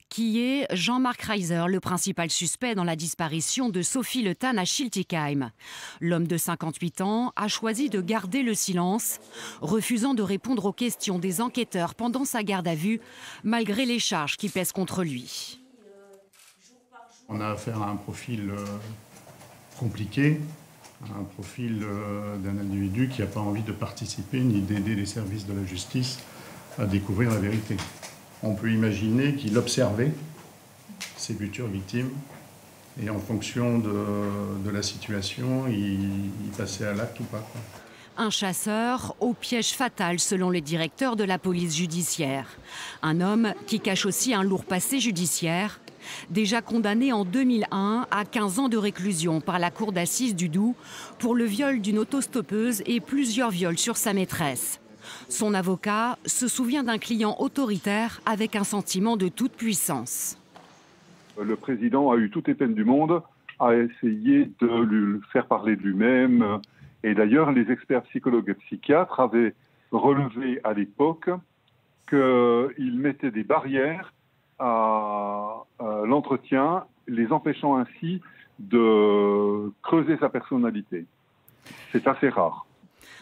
Qui est Jean-Marc Reiser, le principal suspect dans la disparition de Sophie Le Tan à Schiltigheim. L'homme de 58 ans a choisi de garder le silence, refusant de répondre aux questions des enquêteurs pendant sa garde à vue, malgré les charges qui pèsent contre lui. On a affaire à un profil compliqué, un profil d'un individu qui n'a pas envie de participer ni d'aider les services de la justice à découvrir la vérité. On peut imaginer qu'il observait ses futures victimes et en fonction de la situation, il passait à l'acte ou pas. Un chasseur au piège fatal selon le directeur de la police judiciaire. Un homme qui cache aussi un lourd passé judiciaire, déjà condamné en 2001 à 15 ans de réclusion par la cour d'assises du Doubs pour le viol d'une autostoppeuse et plusieurs viols sur sa maîtresse. Son avocat se souvient d'un client autoritaire avec un sentiment de toute puissance. Le président a eu toutes les peines du monde à essayer de lui faire parler de lui-même. Et d'ailleurs, les experts psychologues et psychiatres avaient relevé à l'époque qu'il mettait des barrières à l'entretien, les empêchant ainsi de creuser sa personnalité. C'est assez rare.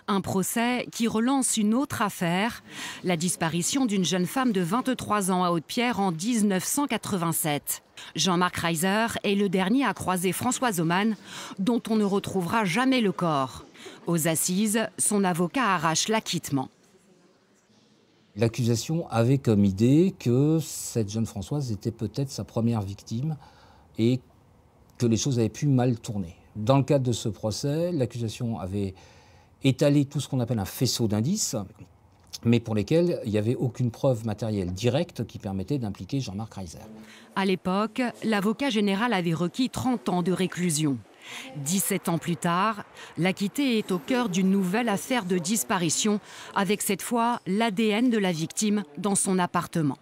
Un procès qui relance une autre affaire, la disparition d'une jeune femme de 23 ans à Haute-Pierre en 1987. Jean-Marc Reiser est le dernier à croiser Françoise Aumann, dont on ne retrouvera jamais le corps. Aux assises, son avocat arrache l'acquittement. L'accusation avait comme idée que cette jeune Françoise était peut-être sa première victime et que les choses avaient pu mal tourner. Dans le cadre de ce procès, l'accusation avait étalé tout ce qu'on appelle un faisceau d'indices, mais pour lesquels il n'y avait aucune preuve matérielle directe qui permettait d'impliquer Jean-Marc Reiser. À l'époque, l'avocat général avait requis 30 ans de réclusion. 17 ans plus tard, l'acquitté est au cœur d'une nouvelle affaire de disparition, avec cette fois l'ADN de la victime dans son appartement.